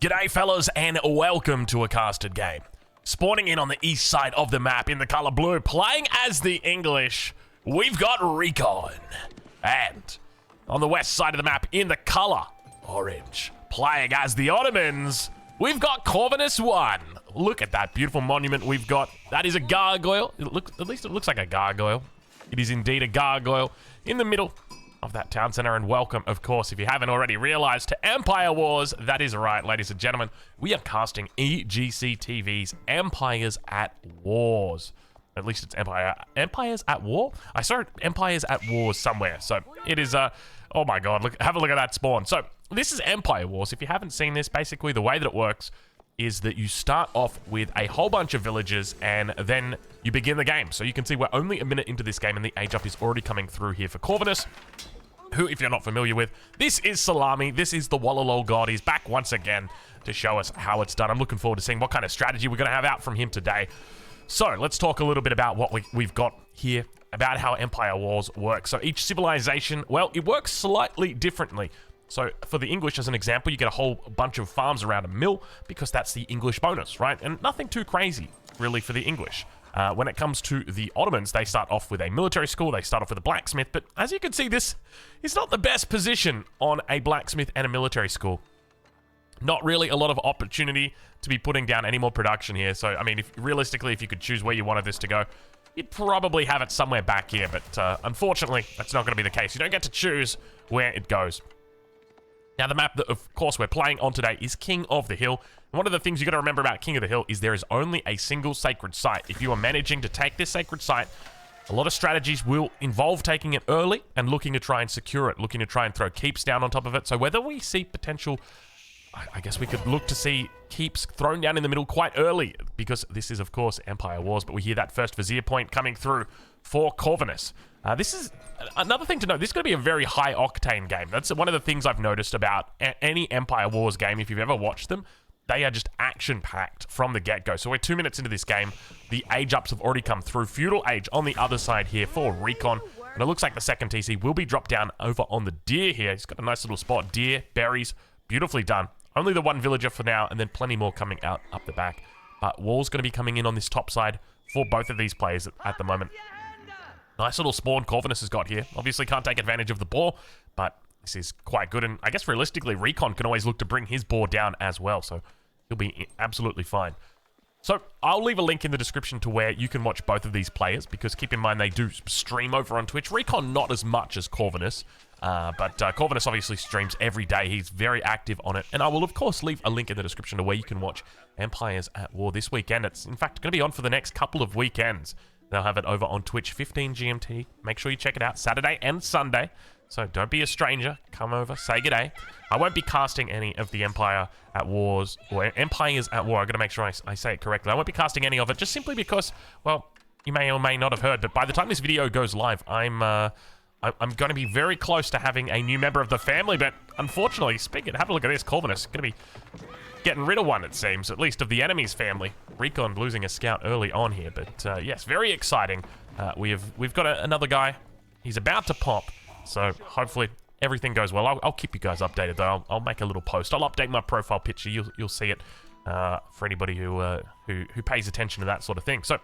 G'day fellas and welcome to a casted game. Spawning in on the east side of the map in the colour blue, playing as the English, we've got Recon. And on the west side of the map in the colour orange, playing as the Ottomans, we've got Corvinus 1. Look at that beautiful monument we've got. That is a gargoyle. At least it looks like a gargoyle. It is indeed a gargoyle in the middle of that town center. And welcome, of course, if you haven't already realized, to Empire Wars. That is right, ladies and gentlemen. We are casting EGC TV's Empires at Wars. At least it's Empires at War? I saw Empires at Wars somewhere. So it is, oh my God, look, have a look at that spawn. So this is Empire Wars. If you haven't seen this, basically the way that it works is that you start off with a whole bunch of villages and then you begin the game. So you can see we're only a minute into this game and the age up is already coming through here for Corvinus, who, if you're not familiar with, this is Salami. This is the Wallalol God. He's back once again to show us how it's done. I'm looking forward to seeing what kind of strategy we're going to have out from him today. So let's talk a little bit about what we've got here, about how Empire Wars works. So each civilization, well, it works slightly differently. So for the English, as an example, you get a whole bunch of farms around a mill because that's the English bonus, right? And nothing too crazy, really, for the English. When it comes to the Ottomans, they start off with a military school, they start off with a blacksmith, but as you can see, this is not the best position on a blacksmith and a military school. Not really a lot of opportunity to be putting down any more production here. So, I mean, realistically, if you could choose where you wanted this to go, you'd probably have it somewhere back here, but unfortunately, that's not going to be the case. You don't get to choose where it goes. Now, the map that, of course, we're playing on today is King of the Hill. And one of the things you got to remember about King of the Hill is there is only a single sacred site. If you are managing to take this sacred site, a lot of strategies will involve taking it early and looking to try and secure it, looking to try and throw keeps down on top of it. So whether we see potential, I guess we could look to see keeps thrown down in the middle quite early, because this is, of course, Empire Wars, but we hear that first Vizier point coming through for Corvinus. This is another thing to note. This is going to be a very high-octane game. That's one of the things I've noticed about any Empire Wars game. If you've ever watched them, they are just action-packed from the get-go. So we're 2 minutes into this game. The age-ups have already come through. Feudal Age on the other side here for Recon. And it looks like the second TC will be dropped down over on the deer here. He's got a nice little spot. Deer, berries, beautifully done. Only the one villager for now, and then plenty more coming out up the back. But Wall's going to be coming in on this top side for both of these players at the moment. Nice little spawn Corvinus has got here. Obviously can't take advantage of the boar, but this is quite good. And I guess realistically, Recon can always look to bring his boar down as well. So he'll be absolutely fine. So I'll leave a link in the description to where you can watch both of these players, because keep in mind they do stream over on Twitch. Recon not as much as Corvinus, but Corvinus obviously streams every day. He's very active on it. And I will, of course, leave a link in the description to where you can watch Empires at War this weekend. It's, in fact, going to be on for the next couple of weekends. They'll have it over on Twitch, 15 GMT. Make sure you check it out Saturday and Sunday. So don't be a stranger. Come over, say g'day. I won't be casting any of the Empire at Wars, or Empires at War. I've got to make sure I say it correctly. I won't be casting any of it, just simply because, well, you may or may not have heard, but by the time this video goes live, I'm going to be very close to having a new member of the family. But unfortunately, have a look at this. Corvinus going to be getting rid of one, it seems, at least of the enemy's family. Recon losing a scout early on here, but yes, very exciting. We've got another guy. He's about to pop, so hopefully everything goes well. I'll keep you guys updated though. I'll make a little post. I'll update my profile picture. You'll see it for anybody who pays attention to that sort of thing. So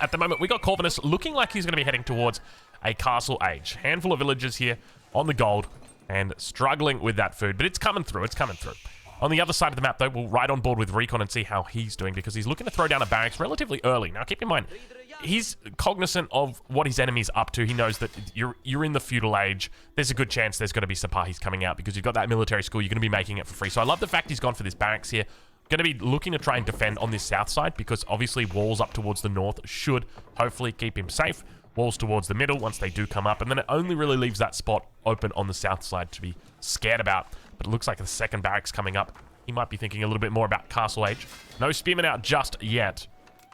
at the moment, we got Corvinus looking like he's going to be heading towards a castle age. Handful of villagers here on the gold and struggling with that food, but it's coming through. It's coming through. On the other side of the map, though, we'll ride on board with Recon and see how he's doing, because he's looking to throw down a barracks relatively early. Now, keep in mind, he's cognizant of what his enemy's up to. He knows that you're in the feudal age. There's a good chance there's going to be Sipahis coming out, because you've got that military school. You're going to be making it for free. So I love the fact he's gone for this barracks here. Going to be looking to try and defend on this south side, because obviously walls up towards the north should hopefully keep him safe. Walls towards the middle once they do come up, and then it only really leaves that spot open on the south side to be scared about. But it looks like the second barracks coming up. He might be thinking a little bit more about Castle Age. No spearmen out just yet.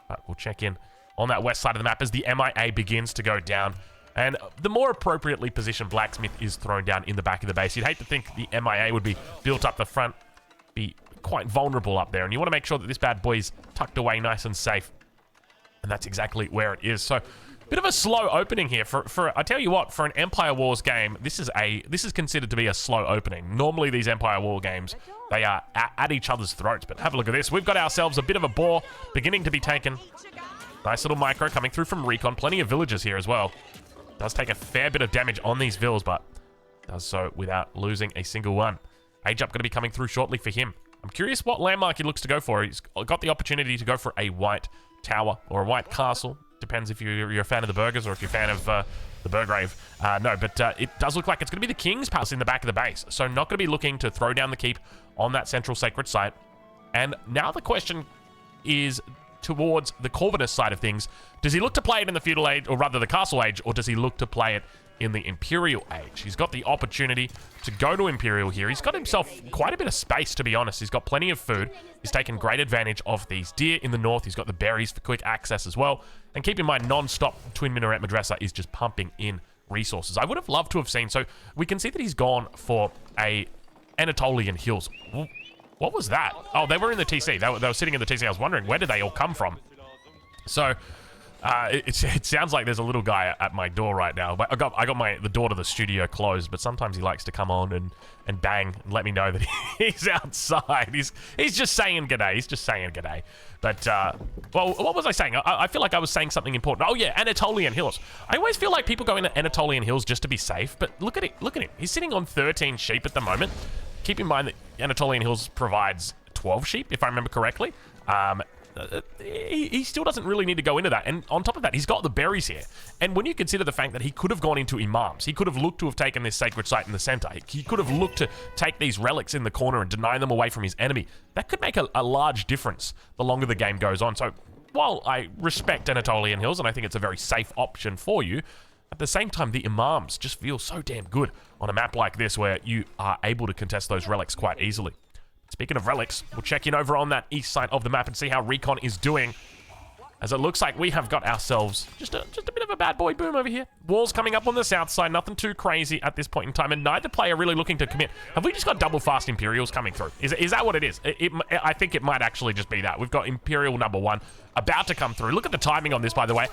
But we'll check in on that west side of the map as the MIA begins to go down. And the more appropriately positioned blacksmith is thrown down in the back of the base. You'd hate to think the MIA would be built up the front, be quite vulnerable up there. And you want to make sure that this bad boy is tucked away nice and safe. And that's exactly where it is. So Bit of a slow opening here for I tell you what, for an Empire Wars game, this is considered to be a slow opening. Normally these Empire War games, they are at each other's throats, but have a look at this. We've got ourselves a bit of a boar beginning to be taken. Nice little micro coming through from Recon. Plenty of villagers here as well. Does take a fair bit of damage on these vills, but does so without losing a single one. Age up going to be coming through shortly for him. I'm curious what landmark he looks to go for. He's got the opportunity to go for a white tower or a white castle. Depends if you're a fan of the burgers or if you're a fan of the Burgrave. No, but it does look like it's going to be the King's Palace in the back of the base. So not going to be looking to throw down the keep on that central sacred site. And now the question is towards the Corvinus side of things. Does he look to play it in the feudal age, or rather the castle age, or does he look to play it in the imperial age? He's got the opportunity to go to imperial here. He's got himself quite a bit of space, to be honest. He's got plenty of food. He's taken great advantage of these deer in the north. He's got the berries for quick access as well. And keep in mind, non-stop Twin Minaret Madrasa is just pumping in resources. I would have loved to have seen, so we can see that he's gone for a Anatolian Hills. What was that? Oh, they were in the TC. They were sitting in the TC. I was wondering, where did they all come from? So, it sounds like there's a little guy at my door right now. But I got the door to the studio closed, but sometimes he likes to come on and bang and let me know that he's outside. He's just saying g'day. He's just saying g'day. But well, what was I saying? I feel like I was saying something important. Oh yeah, Anatolian Hills. I always feel like people go into Anatolian Hills just to be safe, but look at it. Look at him. He's sitting on 13 sheep at the moment. Keep in mind that Anatolian Hills provides 12 sheep, if I remember correctly. He still doesn't really need to go into that. And on top of that, he's got the berries here. And when you consider the fact that he could have gone into imams, he could have looked to have taken this sacred site in the center. He could have looked to take these relics in the corner and deny them away from his enemy. That could make a large difference the longer the game goes on. So while I respect Anatolian Hills, and I think it's a very safe option for you, at the same time, the imams just feel so damn good on a map like this where you are able to contest those relics quite easily. Speaking of relics, we'll check in over on that east side of the map and see how Recon is doing. As it looks like we have got ourselves just a bit of a bad boy boom over here. Walls coming up on the south side, nothing too crazy at this point in time, and neither player really looking to commit. Have we just got double fast Imperials coming through? Is that what it is? I think it might actually just be that. We've got Imperial number 1 about to come through. Look at the timing on this, by the way.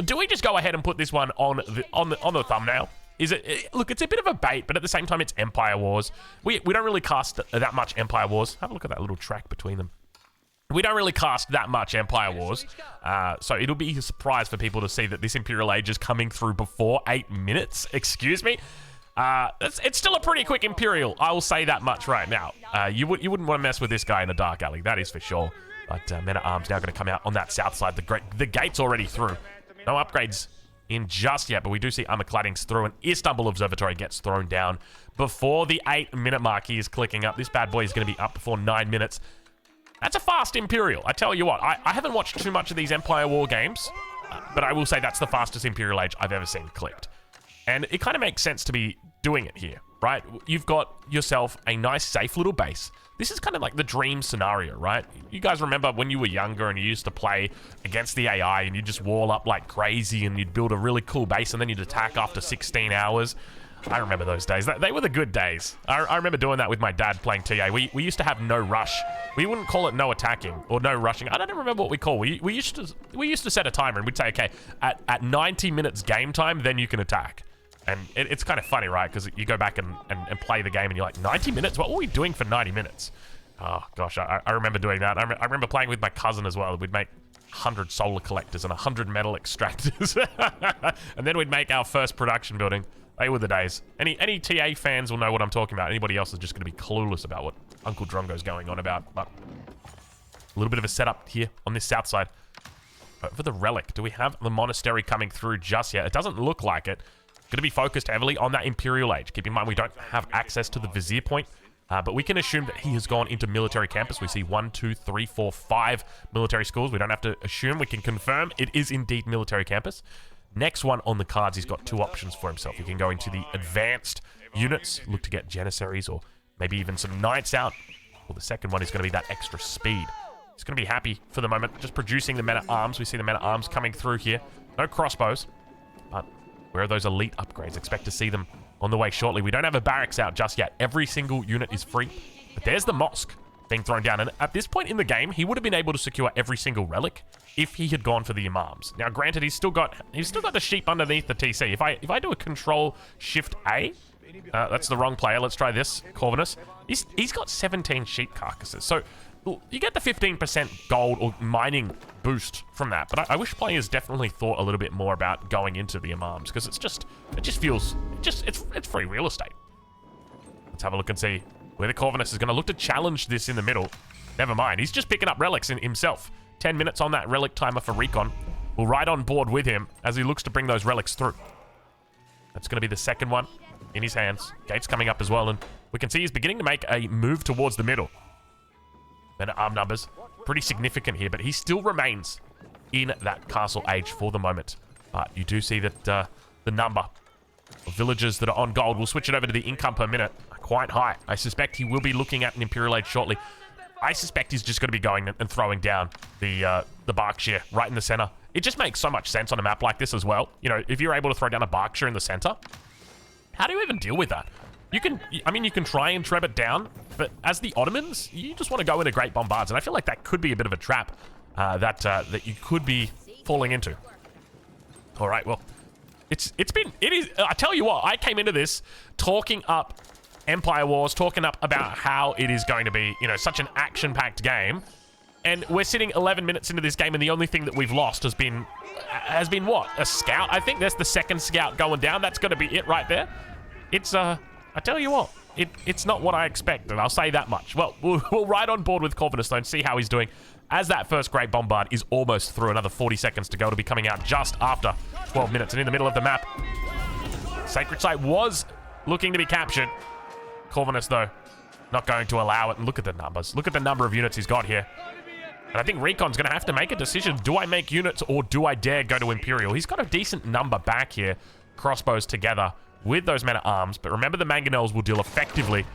Do we just go ahead and put this one on the thumbnail? Look, it's a bit of a bait, but at the same time, it's Empire Wars. We don't really cast that much Empire Wars. Have a look at that little track between them. We don't really cast that much Empire Wars, so it'll be a surprise for people to see that this Imperial Age is coming through before 8 minutes. Excuse me. It's still a pretty quick Imperial. I will say that much right now. You wouldn't want to mess with this guy in a dark alley. That is for sure. But Men-at-Arms now going to come out on that south side. The gate's already through. No upgrades in just yet, but we do see armor claddings through, and Istanbul Observatory gets thrown down before the 8-minute mark. He is clicking up. This bad boy is going to be up before 9 minutes. That's a fast Imperial. I tell you what, I haven't watched too much of these Empire War games, but I will say that's the fastest Imperial Age I've ever seen clicked. And it kind of makes sense to be doing it here, right? You've got yourself a nice, safe little base. This is kind of like the dream scenario, right? You guys remember when you were younger and you used to play against the AI and you just wall up like crazy and you'd build a really cool base and then you'd attack after 16 hours? I remember those days. They were the good days. I remember doing that with my dad playing TA. We used to have no rush. We wouldn't call it no attacking or no rushing. I don't even remember what we call. We used to set a timer and we'd say, okay, at 90 minutes game time, then you can attack. And it's kind of funny, right? Because you go back and play the game and you're like, 90 minutes? What were we doing for 90 minutes? Oh, gosh, I remember doing that. I remember playing with my cousin as well. We'd make 100 solar collectors and 100 metal extractors. And then we'd make our first production building. They were the days. Any TA fans will know what I'm talking about. Anybody else is just going to be clueless about what Uncle Drongo's going on about. But a little bit of a setup here on this south side. For the relic, do we have the monastery coming through just yet? It doesn't look like it. Going to be focused heavily on that Imperial Age. Keep in mind, we don't have access to the Vizier point, but we can assume that he has gone into military campus. We see 1, 2, 3, 4, 5 military schools. We don't have to assume. We can confirm it is indeed military campus. Next one on the cards, he's got 2 options for himself. He can go into the advanced units, look to get Janissaries or maybe even some Knights out. Or the second one is going to be that extra speed. He's going to be happy for the moment, just producing the Men-at-Arms. We see the Men-at-Arms coming through here. No crossbows, but where are those elite upgrades? Expect to see them on the way shortly. We don't have a barracks out just yet. Every single unit is free. But there's the mosque. being thrown down. And at this point in the game, he would have been able to secure every single relic if he had gone for the imams. Now, granted, he's still got the sheep underneath the TC. If I do a Control Shift A, that's the wrong player. Let's try this. Corvinus. He's got 17 sheep carcasses. So you get the 15% gold or mining boost from that. But I wish players definitely thought a little bit more about going into the imams, because it's free real estate. Let's have a look and see whether Corvinus is going to look to challenge this in the middle. Never mind. He's just picking up relics in himself. 10 minutes on that relic timer for Recon. We'll ride on board with him as he looks to bring those relics through. That's going to be the second one in his hands. Gate's coming up as well, and we can see he's beginning to make a move towards the middle. Men at arm numbers, pretty significant here, but he still remains in that castle age for the moment. But you do see that the number of villagers that are on gold, we'll switch it over to the income per minute, are quite high. I suspect he will be looking at an Imperial Age shortly. I suspect he's just going to be going and throwing down the Berkshire right in the center. It just makes so much sense on a map like this as well. You know, if you're able to throw down a Berkshire in the center, how do you even deal with that? You can try and treb it down, but as the Ottomans, you just want to go into great bombards, and I feel like that could be a bit of a trap that you could be falling into. All right, well, it is. I tell you what, I came into this talking up Empire Wars, talking up about how it is going to be, you know, such an action-packed game, and we're sitting 11 minutes into this game, and the only thing that we've lost has been what? A scout? I think there's the second scout going down. That's going to be it right there. It's I tell you what, it's not what I expected. I'll say that much. Well, we'll ride on board with Corvinus though and see how he's doing, as that first Great Bombard is almost through. Another 40 seconds to go to be coming out just after 12 minutes, and in the middle of the map, Sacred Site was looking to be captured. Corvinus, though, not going to allow it. And look at the numbers. Look at the number of units he's got here. And I think Recon's going to have to make a decision. Do I make units or do I dare go to Imperial? He's got a decent number back here. Crossbows together with those men-at-arms. But remember, the Mangonels will deal effectively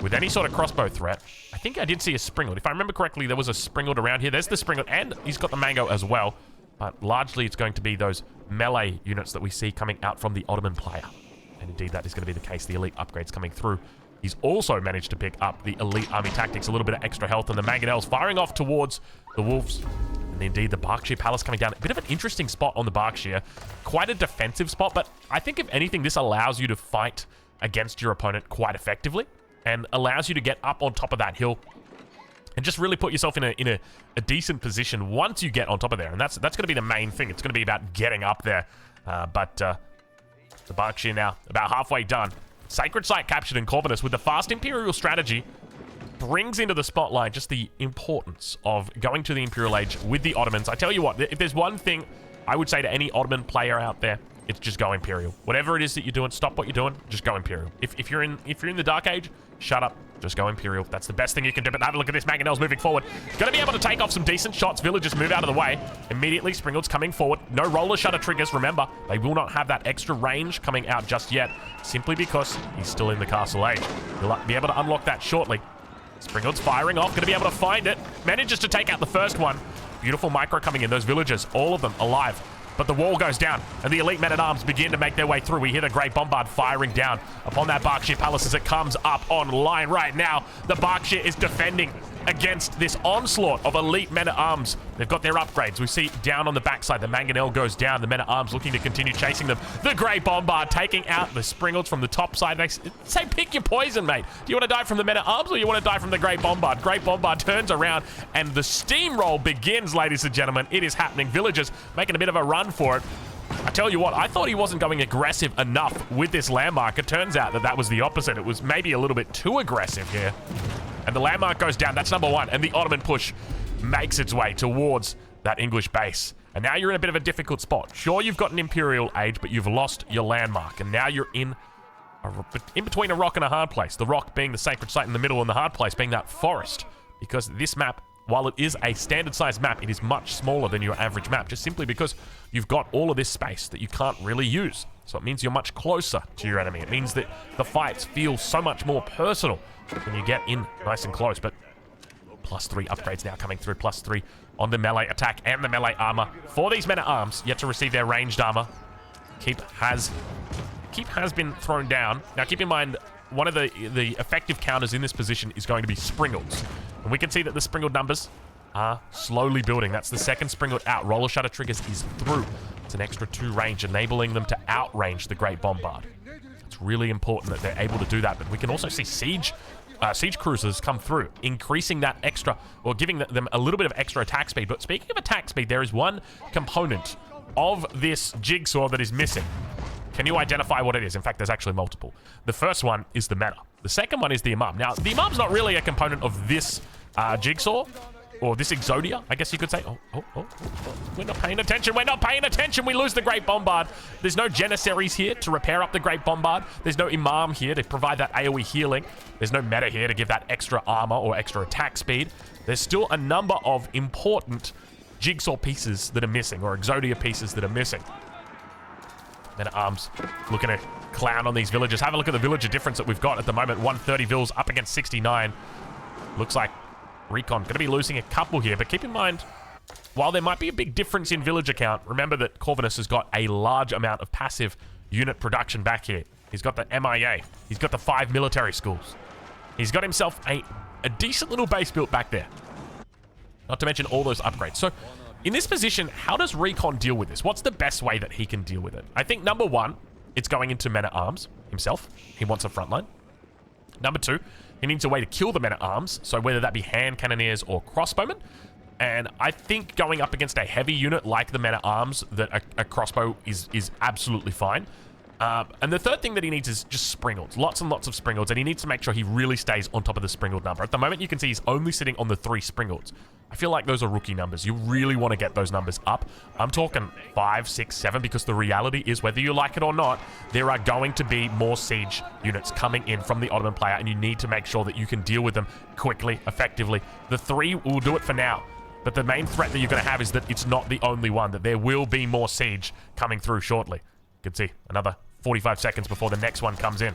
with any sort of crossbow threat. I think I did see a Springald. If I remember correctly, there was a Springald around here. There's the Springald, and he's got the Mango as well. But largely, it's going to be those melee units that we see coming out from the Ottoman player. And indeed, that is going to be the case. The elite upgrades coming through. He's also managed to pick up the elite army tactics, a little bit of extra health, and the Mangonels firing off towards the Wolves. And indeed, the Berkshire Palace coming down. A bit of an interesting spot on the Berkshire. Quite a defensive spot, but I think if anything, this allows you to fight against your opponent quite effectively and allows you to get up on top of that hill and just really put yourself in a decent position once you get on top of there. And that's going to be the main thing. It's going to be about getting up there. But the Berkshire now about halfway done. Sacred Site captured in Corvinus with the fast Imperial strategy brings into the spotlight just the importance of going to the Imperial Age with the Ottomans. I tell you what, if there's one thing I would say to any Ottoman player out there, it's just go Imperial. Whatever it is that you're doing, stop what you're doing, just go Imperial. If you're in the Dark Age, shut up, just go Imperial. That's the best thing you can do. But have a look at this, Mangonels moving forward. Gonna be able to take off some decent shots. Villagers move out of the way. Immediately, Springald's coming forward. No roller shutter triggers, remember. They will not have that extra range coming out just yet, simply because he's still in the Castle Age. He'll be able to unlock that shortly. Springald's firing off, gonna be able to find it. Manages to take out the first one. Beautiful micro coming in. Those villagers, all of them alive. But the wall goes down, and the elite men-at-arms begin to make their way through. We hear the Great Bombard firing down upon that Berkshire Palace as it comes up online right now. The Berkshire is defending against this onslaught of elite men-at-arms. They've got their upgrades. We see down on the backside, the Mangonel goes down. The men-at-arms looking to continue chasing them. The Great Bombard taking out the Springalds from the top side. They say, pick your poison, mate. Do you want to die from the men-at-arms or you want to die from the Great Bombard? Great Bombard turns around, and the steamroll begins, ladies and gentlemen. It is happening. Villagers making a bit of a run for it. I tell you what, I thought he wasn't going aggressive enough with this landmark. It turns out that was the opposite. It was maybe a little bit too aggressive here. And the landmark goes down. That's number one. And the Ottoman push makes its way towards that English base. And now you're in a bit of a difficult spot. Sure, you've got an Imperial Age, but you've lost your landmark. And now you're in between a rock and a hard place. The rock being the Sacred Site in the middle, and the hard place being that forest. Because this map, while it is a standard-sized map, it is much smaller than your average map, just simply because you've got all of this space that you can't really use. So it means you're much closer to your enemy. It means that the fights feel so much more personal when you get in nice and close. But +3 upgrades now coming through. +3 on the melee attack and the melee armor. For these men-at-arms, yet to receive their ranged armor. Keep has been thrown down. Now keep in mind, one of the effective counters in this position is going to be Springalds. And we can see that the sprinkled numbers are slowly building. That's the second sprinkled out. Roller shutter triggers is through. It's an extra 2 range, enabling them to outrange the Great Bombard. It's really important that they're able to do that. But we can also see siege cruisers come through, increasing that extra, or giving them a little bit of extra attack speed. But speaking of attack speed, there is one component of this jigsaw that is missing. Can you identify what it is? In fact, there's actually multiple. The first one is the meta. The second one is the imam. Now, the imam's not really a component of this jigsaw, or this exodia, I guess you could say. Oh. We're not paying attention. We're not paying attention. We lose the Great Bombard. There's no Janissaries here to repair up the Great Bombard. There's no imam here to provide that AoE healing. There's no meta here to give that extra armor or extra attack speed. There's still a number of important jigsaw pieces that are missing, or exodia pieces that are missing. Men-at-Arms looking to clown on these villagers. Have a look at the villager difference that we've got at the moment. 130 vills up against 69. Looks like Recon going to be losing a couple here, but keep in mind, while there might be a big difference in villager count, remember that Corvinus has got a large amount of passive unit production back here. He's got the MIA. He's got the 5 military schools. He's got himself a decent little base built back there. Not to mention all those upgrades. So, in this position, how does Recon deal with this? What's the best way that he can deal with it? I think number one, it's going into men-at-arms himself. He wants a frontline. Number two, he needs a way to kill the men-at-arms, so whether that be hand cannoneers or crossbowmen. And I think going up against a heavy unit like the men-at-arms, that a crossbow is absolutely fine. And the third thing that he needs is just springled. Lots and lots of springled, and he needs to make sure he really stays on top of the springled number. At the moment, you can see he's only sitting on the 3 springled. I feel like those are rookie numbers. You really want to get those numbers up. I'm talking 5, 6, 7, because the reality is, whether you like it or not, there are going to be more siege units coming in from the Ottoman player, and you need to make sure that you can deal with them quickly, effectively. The 3 will do it for now. But the main threat that you're going to have is that it's not the only one, that there will be more siege coming through shortly. You can see another 45 seconds before the next one comes in.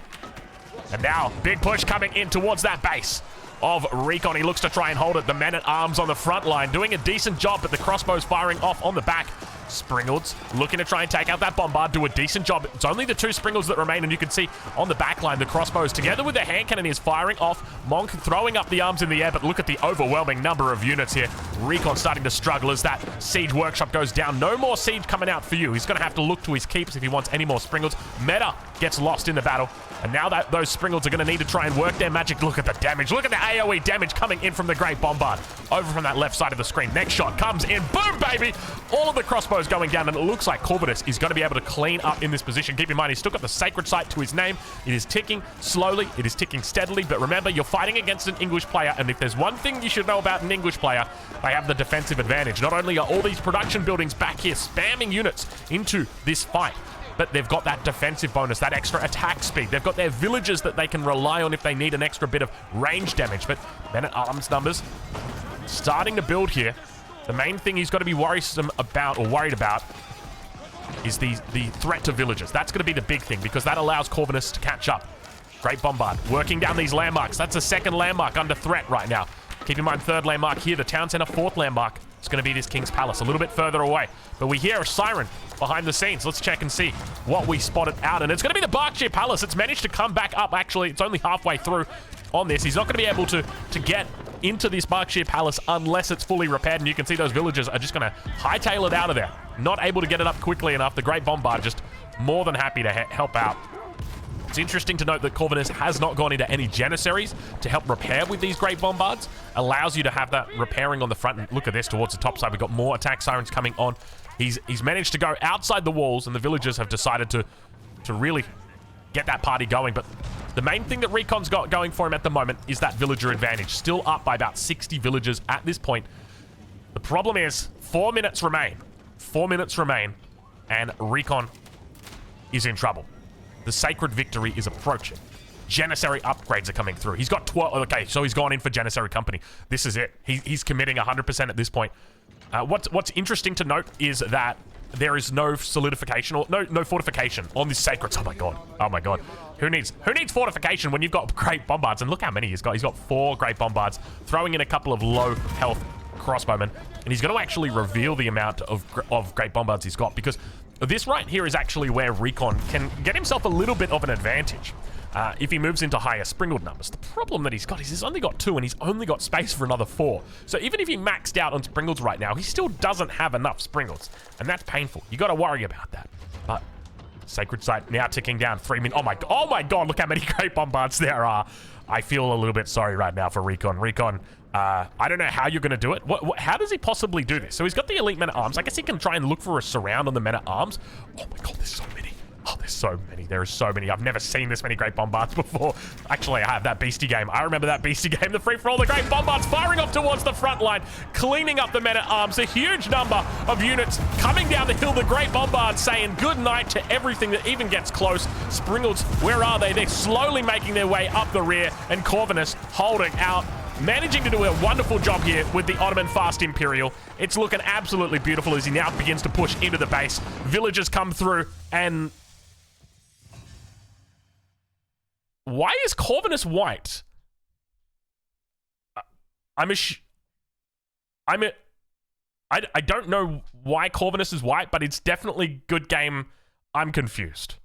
And now, big push coming in towards that base of Recon. He looks to try and hold it. The men-at-arms on the front line doing a decent job, but the crossbows firing off on the back. Springleds looking to try and take out that bombard, do a decent job. It's only the 2 Springleds that remain, and you can see on the back line the crossbows together with the hand cannoneers firing off. Monk throwing up the arms in the air, but look at the overwhelming number of units here. Recon starting to struggle as that siege workshop goes down. No more siege coming out for you. He's going to have to look to his keeps if he wants any more Springleds. Meta gets lost in the battle, and now that those Springleds are going to need to try and work their magic. Look at the damage. Look at the AoE damage coming in from the Great Bombard over from that left side of the screen. Next shot comes in. Boom, baby! All of the crossbows going down, and it looks like Corvinus is going to be able to clean up in this position. Keep in mind, he's still got the sacred site to his name. It is ticking slowly. It is ticking steadily. But remember, you're fighting against an English player, and if there's one thing you should know about an English player, they have the defensive advantage. Not only are all these production buildings back here spamming units into this fight, but they've got that defensive bonus, that extra attack speed. They've got their villagers that they can rely on if they need an extra bit of range damage. But men-at-arms numbers starting to build here. The main thing he's got to be worried about is the threat to villagers. That's going to be the big thing, because that allows Corvinus to catch up. Great Bombard working down these landmarks. That's a second landmark under threat right now. Keep in mind, third landmark here, the town center, fourth landmark. It's going to be this King's Palace, a little bit further away. But we hear a siren behind the scenes. Let's check and see what we spotted out. And it's going to be the Berkshire Palace. It's managed to come back up, actually. It's only halfway through on this. He's not going to be able to get into this Berkshire Palace unless it's fully repaired. And you can see those villagers are just going to hightail it out of there. Not able to get it up quickly enough. The Great Bombard just more than happy to help out. It's interesting to note that Corvinus has not gone into any Janissaries to help repair with these Great Bombards. Allows you to have that repairing on the front. And look at this towards the top side. We've got more attack sirens coming on. He's managed to go outside the walls, and the villagers have decided to really get that party going. But the main thing that Recon's got going for him at the moment is that villager advantage. Still up by about 60 villagers at this point. The problem is 4 minutes remain. 4 minutes remain, and Recon is in trouble. The sacred victory is approaching. Janissary upgrades are coming through. He's got 12. Okay, so he's gone in for Janissary Company. This is it. He's committing 100% at this point. What's interesting to note is that there is no solidification or no fortification on this sacred. Oh my god. Oh my god. Who needs fortification when you've got great bombards? And look how many he's got. He's got 4 great bombards, throwing in a couple of low health crossbowmen, and he's going to actually reveal the amount of great bombards he's got, because this right here is actually where Recon can get himself a little bit of an advantage. if he moves into higher sprinkled numbers. The problem that he's got is he's only got 2 and he's only got space for another 4. So even if he maxed out on sprinkles right now, he still doesn't have enough sprinkles. And that's painful. You got to worry about that. But Sacred Site now ticking down 3 minutes. Oh my god, look how many Great Bombards there are. I feel a little bit sorry right now for Recon. Recon, I don't know how you're going to do it. How does he possibly do this? So he's got the elite men-at-arms. I guess he can try and look for a surround on the men-at-arms. Oh my god, there's so many. Oh, there's so many. There are so many. I've never seen this many Great Bombards before. Actually, I have that beastie game. I remember that beastie game. The free-for-all, the Great Bombards firing off towards the front line, cleaning up the men-at-arms. A huge number of units coming down the hill. The Great Bombards saying good night to everything that even gets close. Springles, where are they? They're slowly making their way up the rear, and Corvinus holding out, managing to do a wonderful job here with the Ottoman Fast Imperial. It's looking absolutely beautiful as he now begins to push into the base. Villagers come through, and why is Corvinus white? I don't know why Corvinus is white, but it's definitely good game. I'm confused.